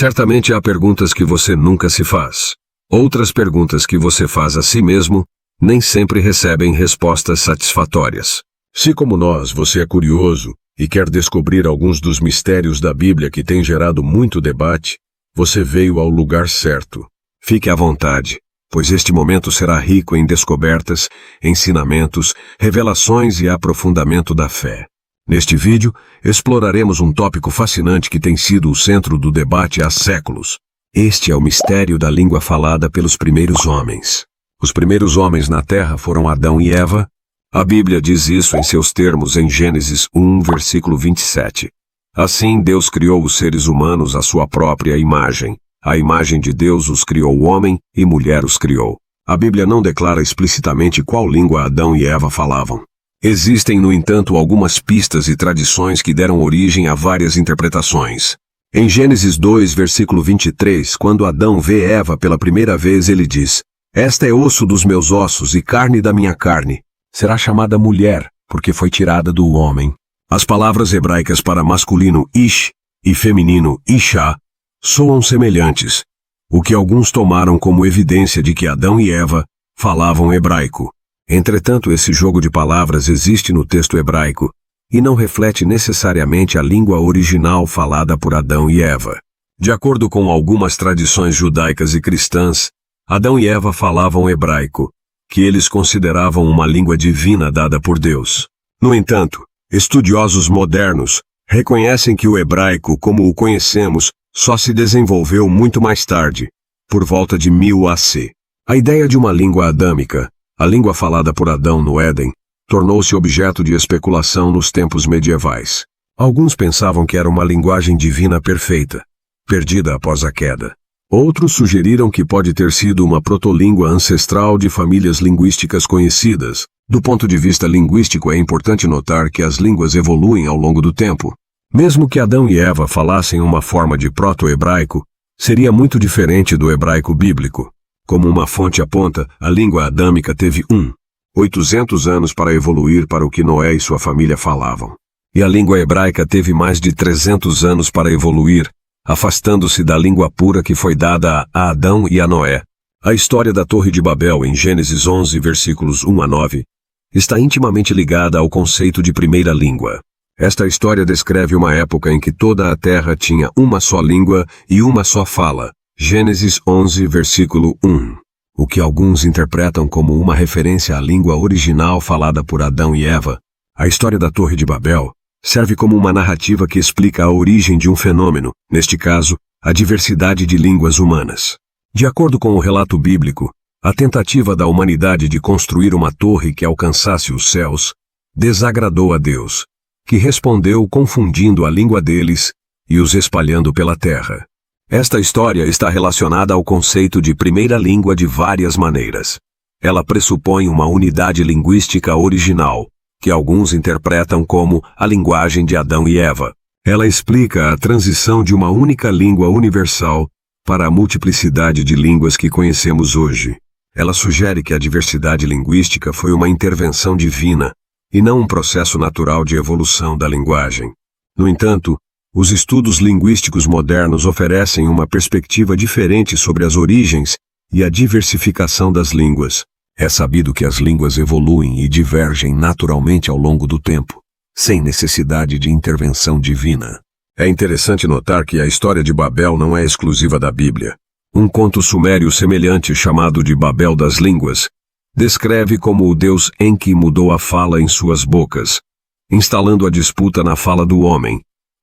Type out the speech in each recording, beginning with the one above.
Certamente há perguntas que você nunca se faz. Outras perguntas que você faz a si mesmo nem sempre recebem respostas satisfatórias. Se, como nós, você é curioso e quer descobrir alguns dos mistérios da Bíblia que têm gerado muito debate, você veio ao lugar certo. Fique à vontade, pois este momento será rico em descobertas, ensinamentos, revelações e aprofundamento da fé. Neste vídeo, exploraremos um tópico fascinante que tem sido o centro do debate há séculos. Este é o mistério da língua falada pelos primeiros homens. Os primeiros homens na Terra foram Adão e Eva. A Bíblia diz isso em seus termos em Gênesis 1, versículo 27. Assim Deus criou os seres humanos à sua própria imagem. A imagem de Deus os criou, homem e mulher os criou. A Bíblia não declara explicitamente qual língua Adão e Eva falavam. Existem, no entanto, algumas pistas e tradições que deram origem a várias interpretações. Em Gênesis 2, versículo 23, quando Adão vê Eva pela primeira vez, ele diz: "Esta é osso dos meus ossos e carne da minha carne. Será chamada mulher, porque foi tirada do homem." As palavras hebraicas para masculino ish e feminino isha soam semelhantes, o que alguns tomaram como evidência de que Adão e Eva falavam hebraico. Entretanto, esse jogo de palavras existe no texto hebraico e não reflete necessariamente a língua original falada por Adão e Eva. De acordo com algumas tradições judaicas e cristãs, Adão e Eva falavam hebraico, que eles consideravam uma língua divina dada por Deus. No entanto, estudiosos modernos reconhecem que o hebraico, como o conhecemos, só se desenvolveu muito mais tarde, por volta de 1000 AC. A ideia de uma língua adâmica, a língua falada por Adão no Éden, tornou-se objeto de especulação nos tempos medievais. Alguns pensavam que era uma linguagem divina perfeita, perdida após a queda. Outros sugeriram que pode ter sido uma protolíngua ancestral de famílias linguísticas conhecidas. Do ponto de vista linguístico, é importante notar que as línguas evoluem ao longo do tempo. Mesmo que Adão e Eva falassem uma forma de proto-hebraico, seria muito diferente do hebraico bíblico. Como uma fonte aponta, a língua adâmica teve 800 anos para evoluir para o que Noé e sua família falavam. E a língua hebraica teve mais de 300 anos para evoluir, afastando-se da língua pura que foi dada a Adão e a Noé. A história da Torre de Babel, em Gênesis 11, versículos 1 a 9, está intimamente ligada ao conceito de primeira língua. Esta história descreve uma época em que toda a terra tinha uma só língua e uma só fala. Gênesis 11, versículo 1. O que alguns interpretam como uma referência à língua original falada por Adão e Eva. A história da Torre de Babel serve como uma narrativa que explica a origem de um fenômeno, neste caso, a diversidade de línguas humanas. De acordo com o relato bíblico, a tentativa da humanidade de construir uma torre que alcançasse os céus desagradou a Deus, que respondeu confundindo a língua deles e os espalhando pela terra. Esta história está relacionada ao conceito de primeira língua de várias maneiras. Ela pressupõe uma unidade linguística original, que alguns interpretam como a linguagem de Adão e Eva. Ela explica a transição de uma única língua universal para a multiplicidade de línguas que conhecemos hoje. Ela sugere que a diversidade linguística foi uma intervenção divina, e não um processo natural de evolução da linguagem. No entanto, os estudos linguísticos modernos oferecem uma perspectiva diferente sobre as origens e a diversificação das línguas. É sabido que as línguas evoluem e divergem naturalmente ao longo do tempo, sem necessidade de intervenção divina. É interessante notar que a história de Babel não é exclusiva da Bíblia. Um conto sumério semelhante, chamado de Babel das Línguas, descreve como o deus Enki mudou a fala em suas bocas, instalando a disputa na fala do homem,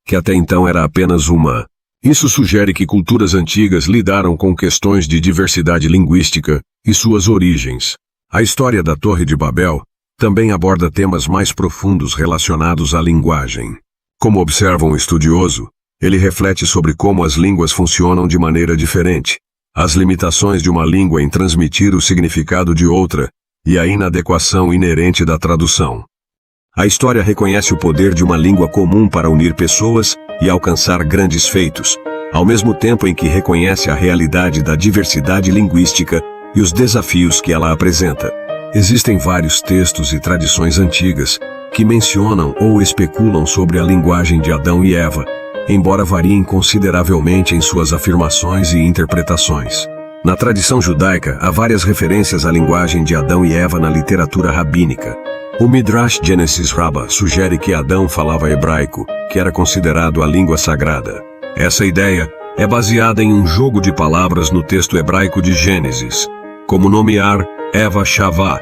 que até então era apenas uma. Isso sugere que culturas antigas lidaram com questões de diversidade linguística e suas origens. A história da Torre de Babel também aborda temas mais profundos relacionados à linguagem. Como observa um estudioso, ele reflete sobre como as línguas funcionam de maneira diferente, as limitações de uma língua em transmitir o significado de outra e a inadequação inerente da tradução. A história reconhece o poder de uma língua comum para unir pessoas e alcançar grandes feitos, ao mesmo tempo em que reconhece a realidade da diversidade linguística e os desafios que ela apresenta. Existem vários textos e tradições antigas que mencionam ou especulam sobre a linguagem de Adão e Eva, embora variem consideravelmente em suas afirmações e interpretações. Na tradição judaica, há várias referências à linguagem de Adão e Eva na literatura rabínica. O Midrash Genesis Rabbah sugere que Adão falava hebraico, que era considerado a língua sagrada. Essa ideia é baseada em um jogo de palavras no texto hebraico de Gênesis, como nomear Eva Shavá,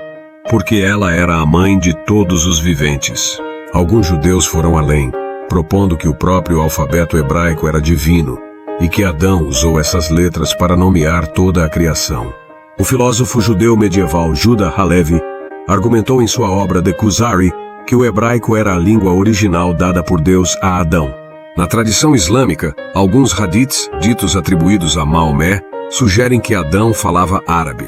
porque ela era a mãe de todos os viventes. Alguns judeus foram além, propondo que o próprio alfabeto hebraico era divino, e que Adão usou essas letras para nomear toda a criação. O filósofo judeu medieval Judah Halevi argumentou em sua obra The Kuzari que o hebraico era a língua original dada por Deus a Adão. Na tradição islâmica, alguns hadiths, ditos atribuídos a Maomé, sugerem que Adão falava árabe.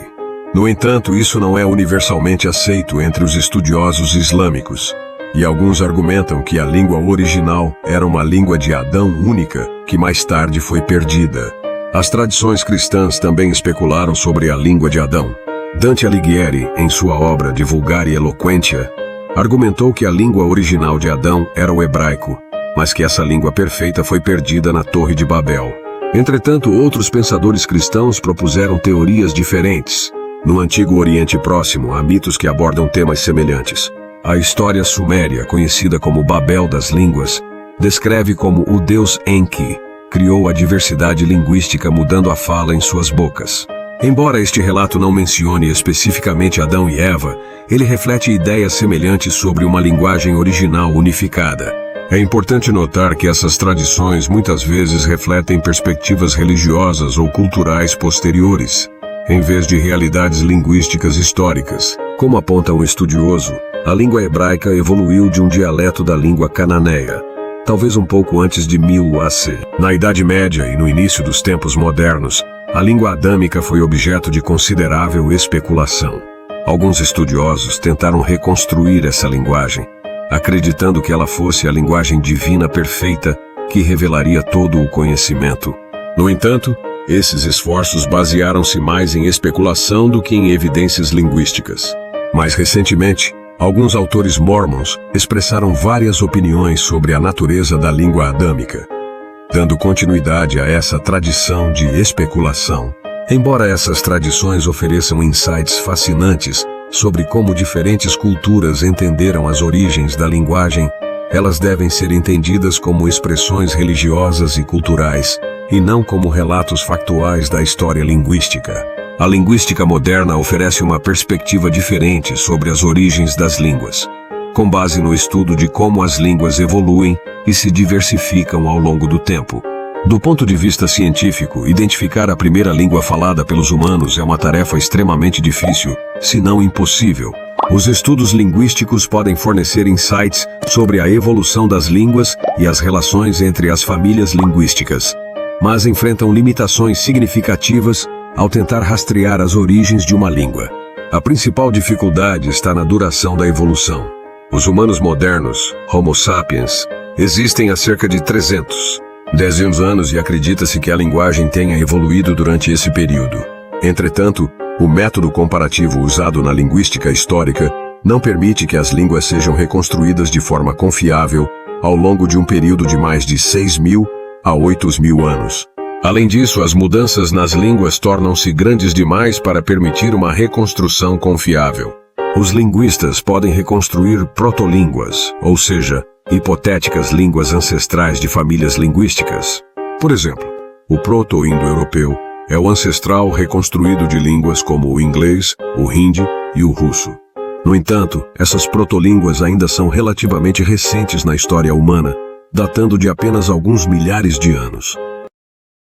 No entanto, isso não é universalmente aceito entre os estudiosos islâmicos, e alguns argumentam que a língua original era uma língua de Adão única, que mais tarde foi perdida. As tradições cristãs também especularam sobre a língua de Adão. Dante Alighieri, em sua obra De Vulgari Eloquentia, argumentou que a língua original de Adão era o hebraico, mas que essa língua perfeita foi perdida na Torre de Babel. Entretanto, outros pensadores cristãos propuseram teorias diferentes. No Antigo Oriente Próximo, há mitos que abordam temas semelhantes. A história suméria, conhecida como Babel das Línguas, descreve como o deus Enki criou a diversidade linguística mudando a fala em suas bocas. Embora este relato não mencione especificamente Adão e Eva, ele reflete ideias semelhantes sobre uma linguagem original unificada. É importante notar que essas tradições muitas vezes refletem perspectivas religiosas ou culturais posteriores, em vez de realidades linguísticas históricas. Como aponta um estudioso, a língua hebraica evoluiu de um dialeto da língua cananeia, talvez um pouco antes de 1000 AC. Na Idade Média e no início dos tempos modernos, a língua adâmica foi objeto de considerável especulação. Alguns estudiosos tentaram reconstruir essa linguagem, acreditando que ela fosse a linguagem divina perfeita que revelaria todo o conhecimento. No entanto, esses esforços basearam-se mais em especulação do que em evidências linguísticas. Mais recentemente, alguns autores mórmons expressaram várias opiniões sobre a natureza da língua adâmica, dando continuidade a essa tradição de especulação. Embora essas tradições ofereçam insights fascinantes sobre como diferentes culturas entenderam as origens da linguagem, elas devem ser entendidas como expressões religiosas e culturais, e não como relatos factuais da história linguística. A linguística moderna oferece uma perspectiva diferente sobre as origens das línguas, com base no estudo de como as línguas evoluem e se diversificam ao longo do tempo. Do ponto de vista científico, identificar a primeira língua falada pelos humanos é uma tarefa extremamente difícil, se não impossível. Os estudos linguísticos podem fornecer insights sobre a evolução das línguas e as relações entre as famílias linguísticas, mas enfrentam limitações significativas ao tentar rastrear as origens de uma língua. A principal dificuldade está na duração da evolução. Os humanos modernos, Homo sapiens, existem há cerca de 310 anos e acredita-se que a linguagem tenha evoluído durante esse período. Entretanto, o método comparativo usado na linguística histórica não permite que as línguas sejam reconstruídas de forma confiável ao longo de um período de mais de 6.000 a 8.000 anos. Além disso, as mudanças nas línguas tornam-se grandes demais para permitir uma reconstrução confiável. Os linguistas podem reconstruir protolínguas, ou seja, hipotéticas línguas ancestrais de famílias linguísticas. Por exemplo, o proto-indo-europeu é o ancestral reconstruído de línguas como o inglês, o hindi e o russo. No entanto, essas protolínguas ainda são relativamente recentes na história humana, datando de apenas alguns milhares de anos.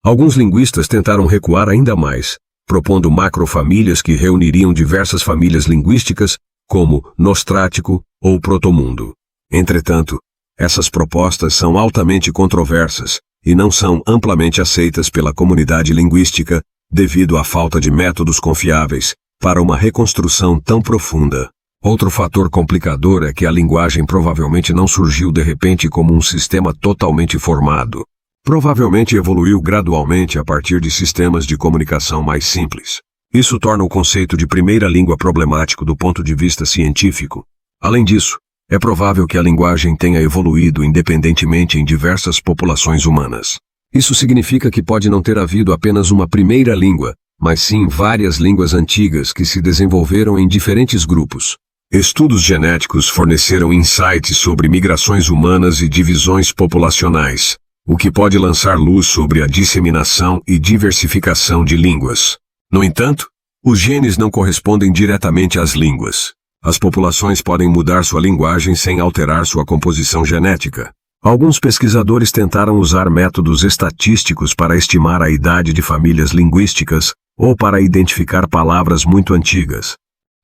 Alguns linguistas tentaram recuar ainda mais, propondo macrofamílias que reuniriam diversas famílias linguísticas, como Nostrático ou Protomundo. Entretanto, essas propostas são altamente controversas e não são amplamente aceitas pela comunidade linguística devido à falta de métodos confiáveis para uma reconstrução tão profunda. Outro fator complicador é que a linguagem provavelmente não surgiu de repente como um sistema totalmente formado. Provavelmente evoluiu gradualmente a partir de sistemas de comunicação mais simples. Isso torna o conceito de primeira língua problemático do ponto de vista científico. Além disso, É provável que a linguagem tenha evoluído independentemente em diversas populações humanas. Isso significa que pode não ter havido apenas uma primeira língua, mas sim várias línguas antigas que se desenvolveram em diferentes grupos. Estudos genéticos forneceram insights sobre migrações humanas e divisões populacionais, o que pode lançar luz sobre a disseminação e diversificação de línguas. No entanto, os genes não correspondem diretamente às línguas. As populações podem mudar sua linguagem sem alterar sua composição genética. Alguns pesquisadores tentaram usar métodos estatísticos para estimar a idade de famílias linguísticas ou para identificar palavras muito antigas.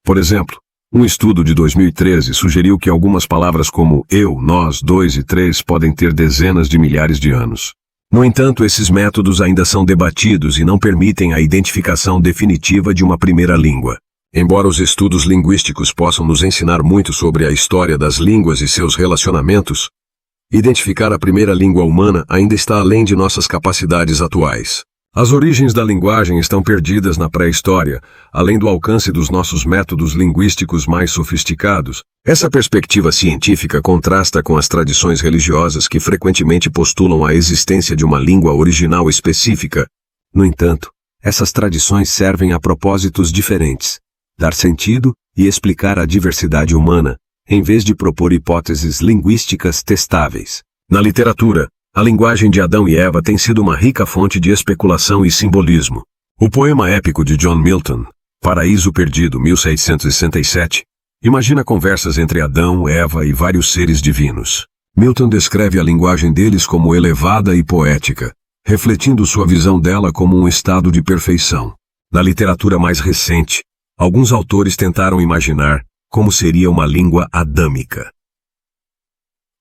Por exemplo, um estudo de 2013 sugeriu que algumas palavras como eu, nós, dois e três podem ter dezenas de milhares de anos. No entanto, esses métodos ainda são debatidos e não permitem a identificação definitiva de uma primeira língua. Embora os estudos linguísticos possam nos ensinar muito sobre a história das línguas e seus relacionamentos, identificar a primeira língua humana ainda está além de nossas capacidades atuais. As origens da linguagem estão perdidas na pré-história, além do alcance dos nossos métodos linguísticos mais sofisticados. Essa perspectiva científica contrasta com as tradições religiosas que frequentemente postulam a existência de uma língua original específica. No entanto, essas tradições servem a propósitos diferentes: dar sentido e explicar a diversidade humana, em vez de propor hipóteses linguísticas testáveis. Na literatura, a linguagem de Adão e Eva tem sido uma rica fonte de especulação e simbolismo. O poema épico de John Milton, Paraíso Perdido, 1667, imagina conversas entre Adão, Eva e vários seres divinos. Milton descreve a linguagem deles como elevada e poética, refletindo sua visão dela como um estado de perfeição. Na literatura mais recente, alguns autores tentaram imaginar como seria uma língua adâmica.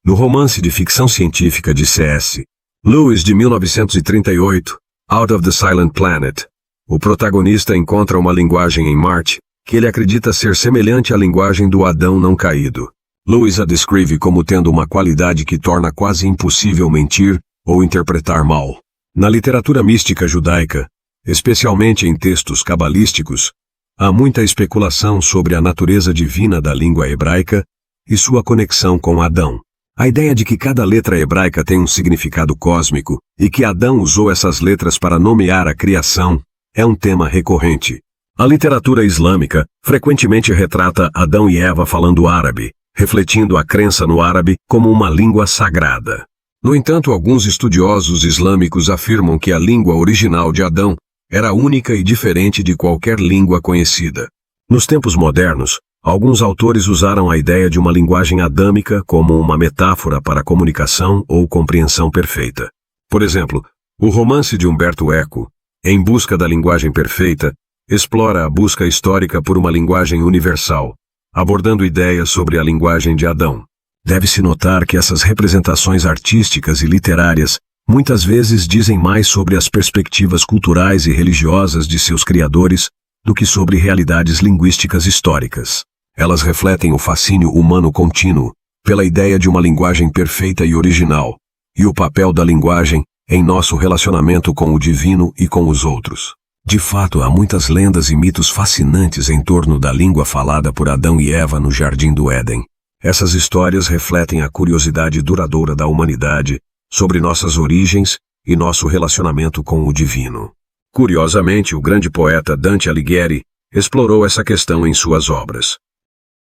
No romance de ficção científica de C.S. Lewis de 1938, Out of the Silent Planet, o protagonista encontra uma linguagem em Marte que ele acredita ser semelhante à linguagem do Adão não caído. Lewis a descreve como tendo uma qualidade que torna quase impossível mentir ou interpretar mal. Na literatura mística judaica, especialmente em textos cabalísticos, há muita especulação sobre a natureza divina da língua hebraica e sua conexão com Adão. A ideia de que cada letra hebraica tem um significado cósmico e que Adão usou essas letras para nomear a criação é um tema recorrente. A literatura islâmica frequentemente retrata Adão e Eva falando árabe, refletindo a crença no árabe como uma língua sagrada. No entanto, alguns estudiosos islâmicos afirmam que a língua original de Adão era única e diferente de qualquer língua conhecida. Nos tempos modernos, alguns autores usaram a ideia de uma linguagem adâmica como uma metáfora para a comunicação ou compreensão perfeita. Por exemplo, o romance de Umberto Eco, Em Busca da Linguagem Perfeita, explora a busca histórica por uma linguagem universal, abordando ideias sobre a linguagem de Adão. Deve-se notar que essas representações artísticas e literárias muitas vezes dizem mais sobre as perspectivas culturais e religiosas de seus criadores do que sobre realidades linguísticas históricas. Elas refletem o fascínio humano contínuo pela ideia de uma linguagem perfeita e original, e o papel da linguagem em nosso relacionamento com o divino e com os outros. De fato, há muitas lendas e mitos fascinantes em torno da língua falada por Adão e Eva no Jardim do Éden. Essas histórias refletem a curiosidade duradoura da humanidade sobre nossas origens e nosso relacionamento com o divino. Curiosamente, o grande poeta Dante Alighieri explorou essa questão em suas obras.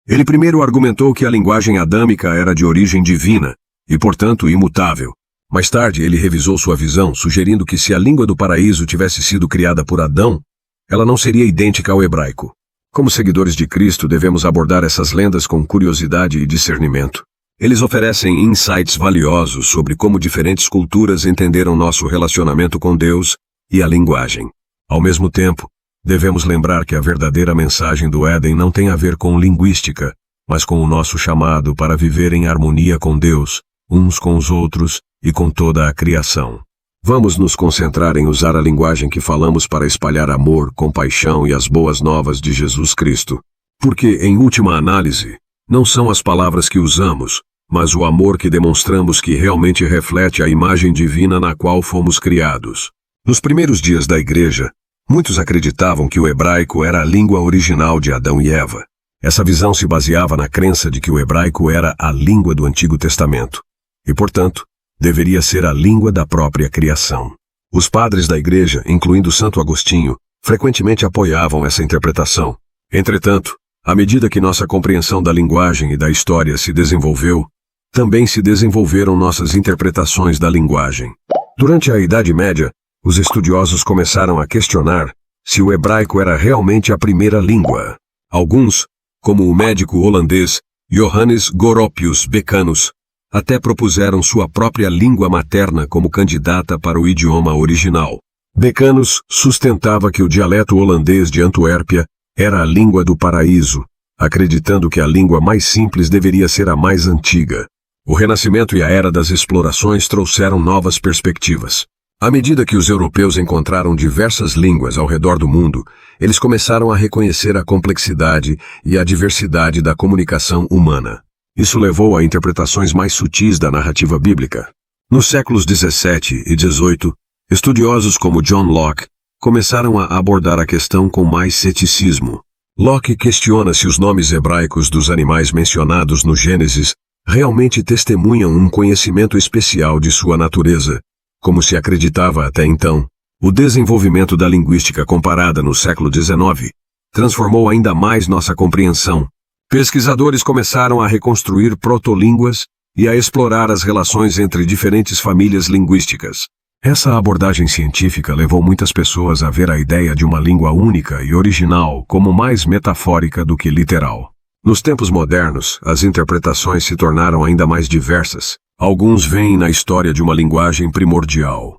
Ele primeiro argumentou que a linguagem adâmica era de origem divina e, portanto, imutável. Mais tarde, ele revisou sua visão, sugerindo que se a língua do paraíso tivesse sido criada por Adão, ela não seria idêntica ao hebraico. Como seguidores de Cristo, devemos abordar essas lendas com curiosidade e discernimento. Eles oferecem insights valiosos sobre como diferentes culturas entenderam nosso relacionamento com Deus e a linguagem. Ao mesmo tempo, devemos lembrar que a verdadeira mensagem do Éden não tem a ver com linguística, mas com o nosso chamado para viver em harmonia com Deus, uns com os outros e com toda a criação. Vamos nos concentrar em usar a linguagem que falamos para espalhar amor, compaixão e as boas novas de Jesus Cristo. Porque, em última análise, não são as palavras que usamos, mas o amor que demonstramos que realmente reflete a imagem divina na qual fomos criados. Nos primeiros dias da Igreja, muitos acreditavam que o hebraico era a língua original de Adão e Eva. Essa visão se baseava na crença de que o hebraico era a língua do Antigo Testamento e, portanto, deveria ser a língua da própria criação. Os padres da Igreja, incluindo Santo Agostinho, frequentemente apoiavam essa interpretação. Entretanto, à medida que nossa compreensão da linguagem e da história se desenvolveu, também se desenvolveram nossas interpretações da linguagem. Durante a Idade Média, os estudiosos começaram a questionar se o hebraico era realmente a primeira língua. Alguns, como o médico holandês Johannes Goropius Becanus, até propuseram sua própria língua materna como candidata para o idioma original. Becanus sustentava que o dialeto holandês de Antuérpia era a língua do paraíso, acreditando que a língua mais simples deveria ser a mais antiga. O Renascimento e a Era das Explorações trouxeram novas perspectivas. À medida que os europeus encontraram diversas línguas ao redor do mundo, eles começaram a reconhecer a complexidade e a diversidade da comunicação humana. Isso levou a interpretações mais sutis da narrativa bíblica. Nos séculos 17 e 18, estudiosos como John Locke começaram a abordar a questão com mais ceticismo. Locke questiona se os nomes hebraicos dos animais mencionados no Gênesis realmente testemunham um conhecimento especial de sua natureza, como se acreditava até então. O desenvolvimento da linguística comparada no século XIX transformou ainda mais nossa compreensão. Pesquisadores começaram a reconstruir protolínguas e a explorar as relações entre diferentes famílias linguísticas. Essa abordagem científica levou muitas pessoas a ver a ideia de uma língua única e original como mais metafórica do que literal. Nos tempos modernos, as interpretações se tornaram ainda mais diversas. Alguns veem na história de uma linguagem primordial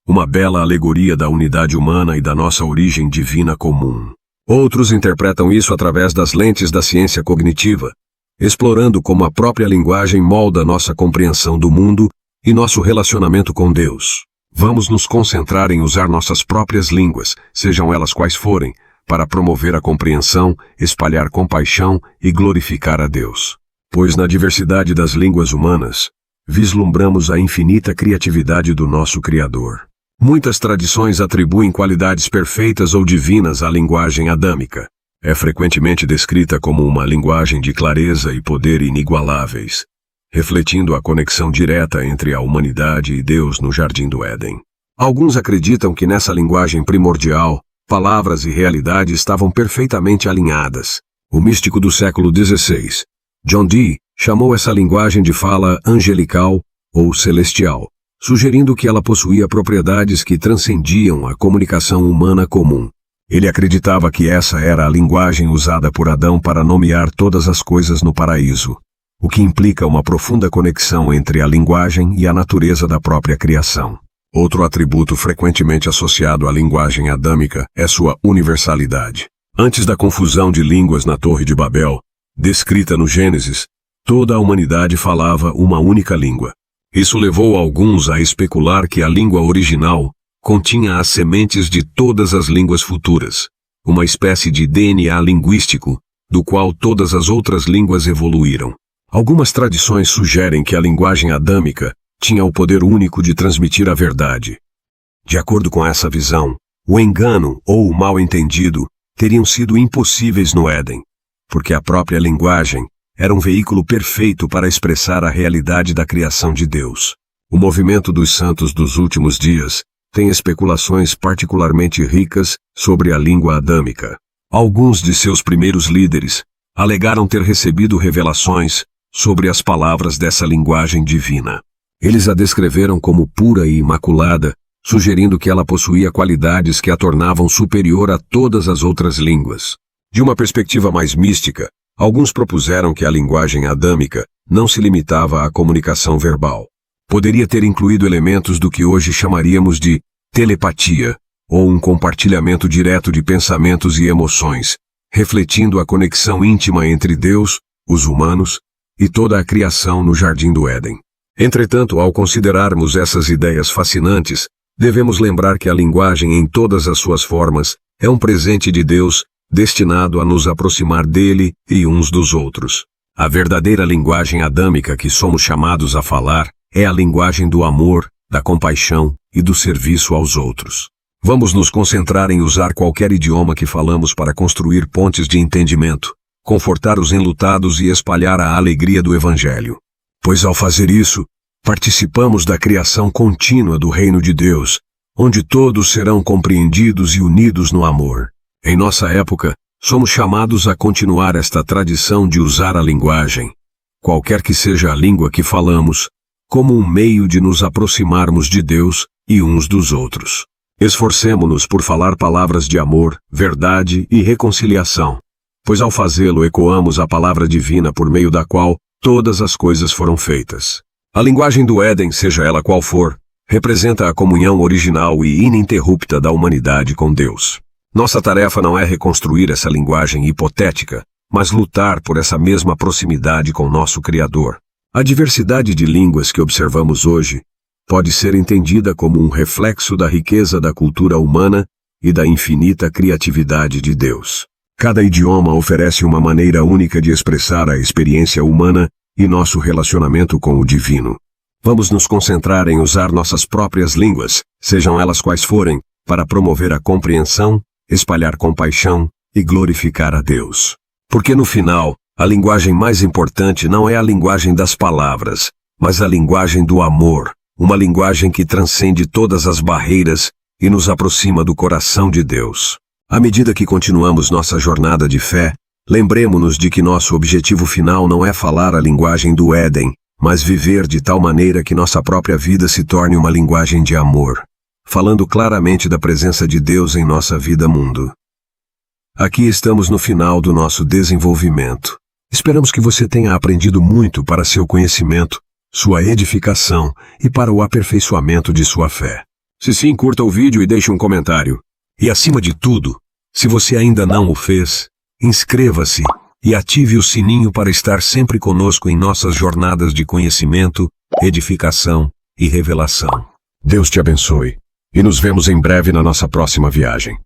uma bela alegoria da unidade humana e da nossa origem divina comum. Outros interpretam isso através das lentes da ciência cognitiva, explorando como a própria linguagem molda nossa compreensão do mundo e nosso relacionamento com Deus. Vamos nos concentrar em usar nossas próprias línguas, sejam elas quais forem, para promover a compreensão, espalhar compaixão e glorificar a Deus. Pois na diversidade das línguas humanas, vislumbramos a infinita criatividade do nosso Criador. Muitas tradições atribuem qualidades perfeitas ou divinas à linguagem adâmica. É frequentemente descrita como uma linguagem de clareza e poder inigualáveis, refletindo a conexão direta entre a humanidade e Deus no Jardim do Éden. Alguns acreditam que nessa linguagem primordial, palavras e realidade estavam perfeitamente alinhadas. O místico do século XVI, John Dee, chamou essa linguagem de fala angelical ou celestial, sugerindo que ela possuía propriedades que transcendiam a comunicação humana comum. Ele acreditava que essa era a linguagem usada por Adão para nomear todas as coisas no paraíso, o que implica uma profunda conexão entre a linguagem e a natureza da própria criação. Outro atributo frequentemente associado à linguagem adâmica é sua universalidade. Antes da confusão de línguas na Torre de Babel, descrita no Gênesis, toda a humanidade falava uma única língua. Isso levou alguns a especular que a língua original continha as sementes de todas as línguas futuras, uma espécie de DNA linguístico, do qual todas as outras línguas evoluíram. Algumas tradições sugerem que a linguagem adâmica tinha o poder único de transmitir a verdade. De acordo com essa visão, o engano ou o mal-entendido teriam sido impossíveis no Éden, porque a própria linguagem era um veículo perfeito para expressar a realidade da criação de Deus. O movimento dos santos dos últimos dias tem especulações particularmente ricas sobre a língua adâmica. Alguns de seus primeiros líderes alegaram ter recebido revelações sobre as palavras dessa linguagem divina. Eles a descreveram como pura e imaculada, sugerindo que ela possuía qualidades que a tornavam superior a todas as outras línguas. De uma perspectiva mais mística, alguns propuseram que a linguagem adâmica não se limitava à comunicação verbal. Poderia ter incluído elementos do que hoje chamaríamos de telepatia, ou um compartilhamento direto de pensamentos e emoções, refletindo a conexão íntima entre Deus, os humanos e toda a criação no Jardim do Éden. Entretanto, ao considerarmos essas ideias fascinantes, devemos lembrar que a linguagem em todas as suas formas é um presente de Deus destinado a nos aproximar dele e uns dos outros. A verdadeira linguagem adâmica que somos chamados a falar é a linguagem do amor, da compaixão e do serviço aos outros. Vamos nos concentrar em usar qualquer idioma que falamos para construir pontes de entendimento, confortar os enlutados e espalhar a alegria do Evangelho. Pois ao fazer isso, participamos da criação contínua do reino de Deus, onde todos serão compreendidos e unidos no amor. Em nossa época, somos chamados a continuar esta tradição de usar a linguagem, qualquer que seja a língua que falamos, como um meio de nos aproximarmos de Deus e uns dos outros. Esforcemo-nos por falar palavras de amor, verdade e reconciliação, pois ao fazê-lo ecoamos a palavra divina por meio da qual todas as coisas foram feitas. A linguagem do Éden, seja ela qual for, representa a comunhão original e ininterrupta da humanidade com Deus. Nossa tarefa não é reconstruir essa linguagem hipotética, mas lutar por essa mesma proximidade com nosso Criador. A diversidade de línguas que observamos hoje pode ser entendida como um reflexo da riqueza da cultura humana e da infinita criatividade de Deus. Cada idioma oferece uma maneira única de expressar a experiência humana e nosso relacionamento com o divino. Vamos nos concentrar em usar nossas próprias línguas, sejam elas quais forem, para promover a compreensão, espalhar compaixão e glorificar a Deus. Porque no final, a linguagem mais importante não é a linguagem das palavras, mas a linguagem do amor, uma linguagem que transcende todas as barreiras e nos aproxima do coração de Deus. À medida que continuamos nossa jornada de fé, lembremo-nos de que nosso objetivo final não é falar a linguagem do Éden, mas viver de tal maneira que nossa própria vida se torne uma linguagem de amor, falando claramente da presença de Deus em nossa vida-mundo. Aqui estamos no final do nosso desenvolvimento. Esperamos que você tenha aprendido muito para seu conhecimento, sua edificação e para o aperfeiçoamento de sua fé. Se sim, curta o vídeo e deixe um comentário. E acima de tudo, se você ainda não o fez, inscreva-se e ative o sininho para estar sempre conosco em nossas jornadas de conhecimento, edificação e revelação. Deus te abençoe e nos vemos em breve na nossa próxima viagem.